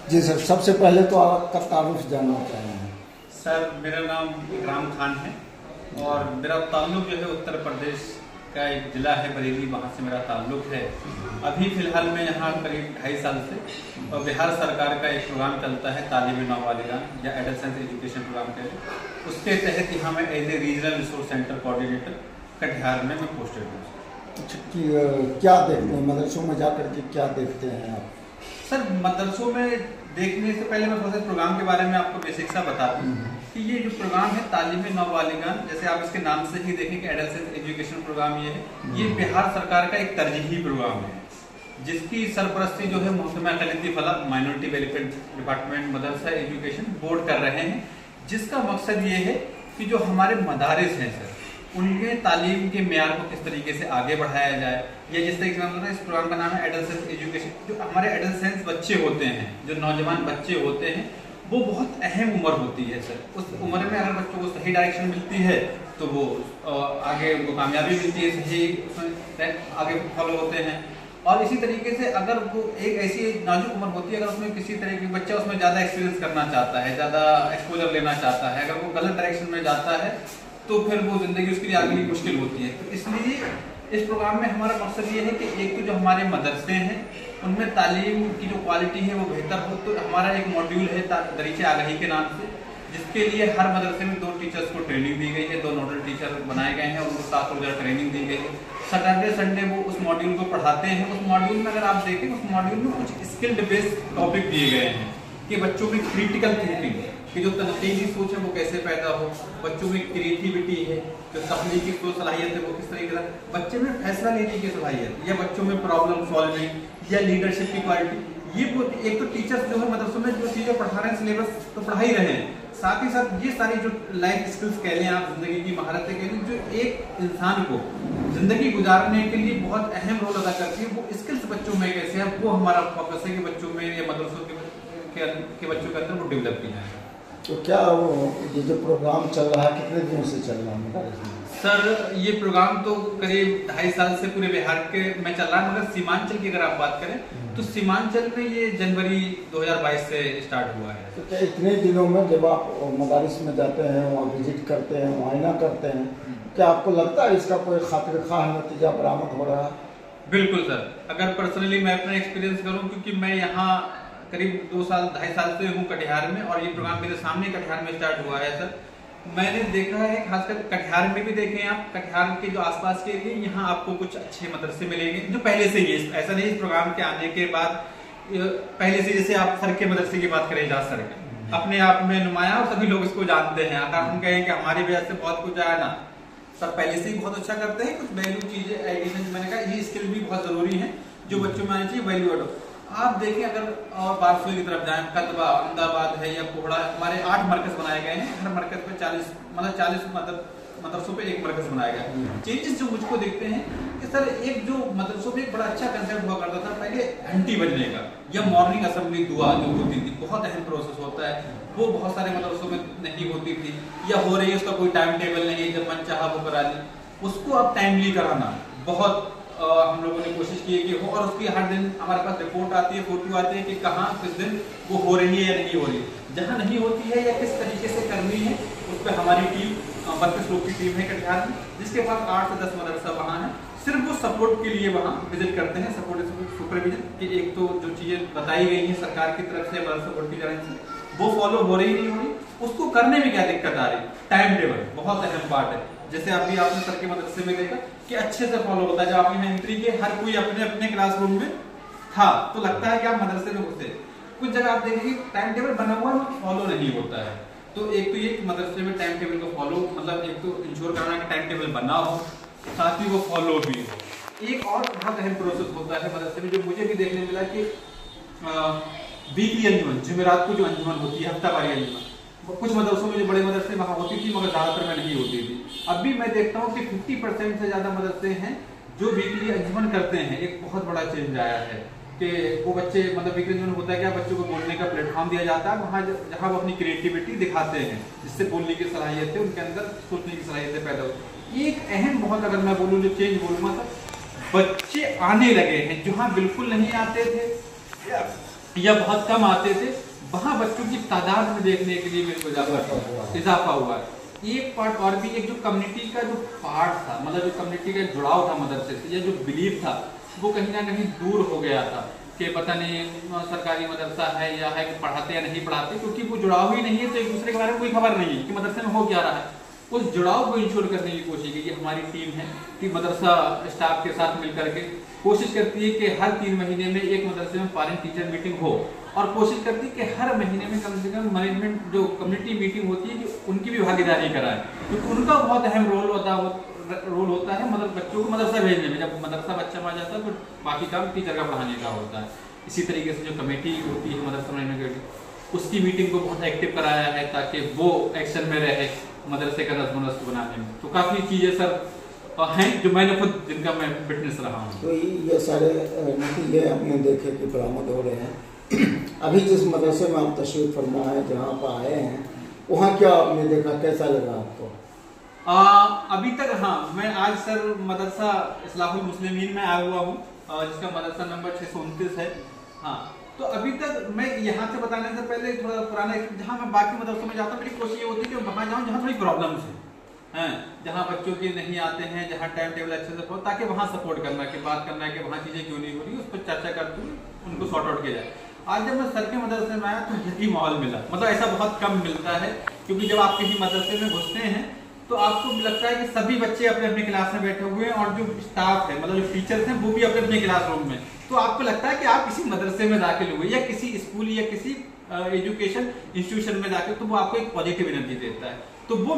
जी sir, सबसे पहले तो आपका तारुफ जानना चाहेंगे। सर मेरा नाम इकराम खान है और मेरा ताल्लुक जो है उत्तर प्रदेश का एक ज़िला है बरेली, वहाँ से मेरा ताल्लुक है। अभी फ़िलहाल मैं यहाँ करीब 2.5 साल से और बिहार सरकार का एक प्रोग्राम चलता है तालीम नाबालिगान या एडोलेसेंस एजुकेशन प्रोग्राम के, उसके तहत यहाँ मैं as a regional resource centre coordinator Katihar में मैं पोस्टेड हूँ। अच्छा, कि क्या देखते हैं मदरसों में जाकर के, क्या देखते हैं आप? सर मदरसों में देखने से पहले मैं थोड़ा सा प्रोग्राम के बारे में आपको बेसिक सा बता दूं कि ये जो प्रोग्राम है तालीम नाबालिगान, जैसे आप इसके नाम से ही देखें कि एडोलेसेंस एजुकेशन प्रोग्राम ये है, ये बिहार सरकार का एक तरजीही प्रोग्राम है जिसकी सरपरस्ती जो है मोहतरमा खलीती फलाह माइनॉरिटी वेलफेयर डिपार्टमेंट मदरसा एजुकेशन बोर्ड कर रहे हैं, जिसका मकसद ये है कि जो हमारे मदारिस हैं सर, उनके तालीम के मेयार को किस तरीके से आगे बढ़ाया जाए, या जिस तरीके से मतलब इस प्रोग्राम का नाम है एडोलेसेंस एजुकेशन। जो हमारे एडोलेसेंस बच्चे होते हैं, जो नौजवान बच्चे होते हैं, वो बहुत अहम उम्र होती है सर। उस उम्र में अगर बच्चों को सही डायरेक्शन मिलती है तो वो आगे उनको कामयाबी मिलती है, सही आगे फॉलो होते हैं। और इसी तरीके से अगर वो एक ऐसी नाजुक उम्र होती है, अगर उसमें किसी तरह की बच्चा उसमें ज़्यादा एक्सपीरियंस करना चाहता है, ज़्यादा एक्सपोजर लेना चाहता है, अगर वो गलत डायरेक्शन में जाता है तो फिर वो जिंदगी उसके लिए आगे मुश्किल होती है। तो इसलिए इस प्रोग्राम में हमारा मकसद ये है कि एक तो जो हमारे मदरसे हैं उनमें तालीम की जो क्वालिटी है वो बेहतर हो। तो हमारा एक मॉड्यूल है दरीचे आगाही के नाम से, जिसके लिए हर मदरसे में 2 टीचर्स को ट्रेनिंग दी गई है, 2 नोडल टीचर बनाए गए हैं, उनको 7 रोज़ा ट्रेनिंग दी गई है। सैटरडे संडे वो उस मॉड्यूल को पढ़ाते हैं। उस मॉड्यूल में अगर आप देखें, उस मॉड्यूल में कुछ स्किल्ड बेस्ड टॉपिक दिए गए हैं कि बच्चों में क्रिटिकल थिंकिंग कि जो तनकीदी सोच है वो कैसे पैदा हो, बच्चों में क्रिएटिविटी है, जो तकनीकी सोच सलाहियत है वो किस तरीके से, बच्चे में फैसला लेने की सलाहियत, या बच्चों में प्रॉब्लम सॉल्विंग या लीडरशिप की क्वालिटी, ये वो एक तो टीचर्स जो है मदरसों में जो चीज़ें पढ़ा रहे हैं, सिलेबस तो पढ़ा ही रहे हैं, साथ ही साथ ये सारी जो लाइफ स्किल्स कह लें आप, जिंदगी की महारतें कह लें, जो एक इंसान को जिंदगी गुजारने के लिए बहुत अहम रोल अदा करती है, वो स्किल्स बच्चों में कैसे है, वो हमारा फोकस है कि बच्चों में या मदरसों के बच्चों के अंदर वो डेवलप किया है। तो क्या वो ये जो प्रोग्राम चल रहा है कितने दिनों से चल रहा है? सर ये प्रोग्राम तो करीब 2.5 साल से पूरे बिहार के में चल रहा है, मगर सीमांचल की अगर आप बात करें तो सीमांचल में ये जनवरी 2022 से स्टार्ट हुआ है। तो क्या इतने दिनों में जब आप मदारिस में जाते हैं, वहाँ विजिट करते हैं, मुआयना करते हैं, क्या आपको लगता है इसका कोई खातिर खाह नतीजा बरामद हो रहा है? बिल्कुल सर, अगर पर्सनली मैं अपना एक्सपीरियंस करूँ, क्योंकि मैं यहाँ करीब 2-2.5 साल से हूँ कटिहार में, और ये प्रोग्राम मेरे सामने कटिहार में स्टार्ट हुआ है सर। मैंने देखा है, खासकर कटिहार में भी देखें आप, कटिहार के जो आसपास के एरिया, यहाँ आपको कुछ अच्छे मदरसे मिलेंगे जो पहले से ही, ऐसा नहीं इस प्रोग्राम के आने के बाद पहले से, जैसे आप सर के मदरसे की बात करें, इजाज सर के अपने आप में नुमाया और सभी लोग इसको जानते हैं। अगर हम कहें कि हमारे वजह से बहुत कुछ आया ना, सब पहले से ही बहुत अच्छा करते हैं। कुछ वैल्यू चीजें एडिशन, मैंने कहा ये स्किल भी बहुत जरूरी है जो बच्चों में आनी चाहिए, वैल्यू एड। आप देखें अगर और बारसोई की तरफ जाएं, कदवा अहमदाबाद है या कोहड़ा, हमारे 8 मरकज बनाए गए हैं, हर मरकज पे 40 मदरसों पे एक मरकज बनाया गया है। चेंजेस जो मुझको दिखते हैं कि सर, एक जो मदरसों में एक बड़ा अच्छा कंसेप्ट हुआ करता था पहले, घंटी बजने का या मॉर्निंग असेंबली दुआ जो होती थी, बहुत अहम प्रोसेस होता है, वो बहुत सारे मदरसों में नहीं होती थी, या हो रही है उसका कोई टाइम टेबल नहीं है, जब मन चाहा वो करा ली। उसको अब टाइमली कराना बहुत हम लोगों ने कोशिश की है कि हो, और उसकी हर दिन हमारे पास रिपोर्ट आती है, फोटो आती है कि कहाँ किस दिन वो हो रही है या नहीं हो रही है। जहाँ नहीं होती है या किस तरीके से करनी है, उस पर हमारी टीम 32 लोग की टीम है कटिहार में, जिसके पास 8 से 10 मदरसा वहाँ है। सिर्फ वो सपोर्ट के लिए वहाँ विजिट करते हैं, सपोर्ट सुपरविजन कि एक तो जो चीज़ें बताई गई हैं सरकार की तरफ से, मदरसा बोर्ड की तरफ से, वो फॉलो हो रही नहीं हो रही, उसको करने में क्या दिक्कत आ रही। टाइम टेबल बहुत अहम पार्ट है, जैसे अभी आपने सर के मदरसे में देखा कि अच्छे से फॉलो होता है। जब आप यहाँ एंट्री के, हर कोई अपने अपने क्लासरूम में था, तो लगता है कि आप मदरसे में घुसे। कुछ जगह आप देखेंगे टाइम टेबल बना हुआ है, फॉलो नहीं होता है। तो एक तो ये मदरसे में टाइम टेबल को फॉलो, मतलब एक तो इंश्योर करना कि टाइम टेबल बना हो, साथ ही वो फॉलो भी हो। एक और बहुत अहम प्रोसेस होता है मदरसे में, जो मुझे भी देखने मिला कि वीकली अंजुमन, जुमेरात को जो अंजुमन होती है, हफ्तावारी अंजुमन, कुछ मदरसों में जो बड़े मदरसे वहाँ होती थी, मगर ज़्यादातर में नहीं होती थी। अब भी मैं देखता हूँ कि 50% से ज़्यादा मदरसे हैं जो वीकली अंजुमन करते हैं। एक बहुत बड़ा चेंज आया है कि वो बच्चे, मतलब वीकली अंजुमन होता है क्या, बच्चों को बोलने का प्लेटफॉर्म दिया जाता है, वहाँ जहाँ वो अपनी क्रिएटिविटी दिखाते हैं, जिससे बोलने की सलाहियत है, उनके अंदर सोचने की सलाहियतें पैदा होती है। एक अहम बहुत, अगर मैं बोलूँ जो चेंज बोलूँगा, तो बच्चे आने लगे हैं जहाँ बिल्कुल नहीं आते थे, या बहुत कम आते थे, वहाँ बच्चों की तादाद में देखने के लिए मेरे को इजाफा हुआ है। एक पार्ट और भी, एक जो कम्युनिटी का जो पार्ट था, मतलब जो कम्युनिटी का जुड़ाव था मदरसे से, या जो बिलीव था, वो कहीं ना कहीं दूर हो गया था कि पता नहीं सरकारी मदरसा है या है कि पढ़ाते या नहीं पढ़ाते, क्योंकि वो जुड़ाव ही नहीं है, तो एक दूसरे के बारे में कोई खबर नहीं है कि मदरसे में हो क्या रहा है। उस जुड़ाव को इंश्योर करने की कोशिश की। हमारी टीम है कि मदरसा स्टाफ के साथ मिलकर के कोशिश करती है कि हर 3 महीने में एक मदरसे में पेरेंट टीचर मीटिंग हो, और कोशिश करती है कि हर महीने में कम से कम मैनेजमेंट जो कम्युनिटी मीटिंग होती है कि उनकी भी भागीदारी कराए, क्योंकि उनका बहुत अहम रोल होता है मतलब बच्चों को मदरसा भेजने में। जब मदरसा बच्चा में आ जाता है तो बाकी काम टीचर का पढ़ाने का होता है। इसी तरीके से जो कमेटी होती है मदरसा मैनेजमेंट, उसकी मीटिंग को बहुत एक्टिव कराया है ताकि वो एक्शन में रहे मदरसे का नज़्म नस्क बनाने में। तो काफ़ी चीज़ें सर हैं जो मैंने खुद जिनका मैं विटनेस रहा हूँ। तो ये सारे नतीजे आपने देखे कि बरामद हो रहे हैं। अभी जिस मदरसे में आप तशरीफ फरमा है, जहाँ पर आए हैं, वहाँ क्या आपने देखा, कैसा लगा आपको? अभी तक हाँ, मैं आज सर मदरसा इस्लाहुल मुस्लिमीन में आया हुआ हूँ, जिसका मदरसा नंबर 629 है। हाँ, तो अभी तक मैं यहाँ से बताने से पहले थोड़ा पुराना, जहाँ मैं बाकी मदरसों में जाता हूँ, मेरी कोशिश ये होती है कि वहाँ जाऊँ जहाँ थोड़ी प्रॉब्लम्स हैं, जहाँ बच्चों के नहीं आते हैं, जहाँ टाइम टेबल अच्छे से हो, ताकि वहाँ सपोर्ट करना, कि बात करना है कि वहाँ चीज़ें क्यों नहीं हो रही, उस पर चर्चा करते हुए उनको सॉर्ट आउट किया जाए। आज जब मैं सर के मदरसे में आया तो यही माहौल मिला, मतलब ऐसा बहुत कम मिलता है, क्योंकि जब आप किसी मदरसे में घुसते हैं तो आपको लगता है कि सभी बच्चे अपने अपने क्लास में बैठे हुए हैं, और जो स्टाफ है, मतलब जो टीचर्स हैं, वो भी अपने अपने क्लासरूम में। तो आपको लगता है कि आप किसी मदरसे में दाखिल हुए, या किसी स्कूल या किसी एजुकेशन इंस्टीट्यूशन में दाखिल, तो वो आपको एक पॉजिटिव एनर्जी देता है। तो वो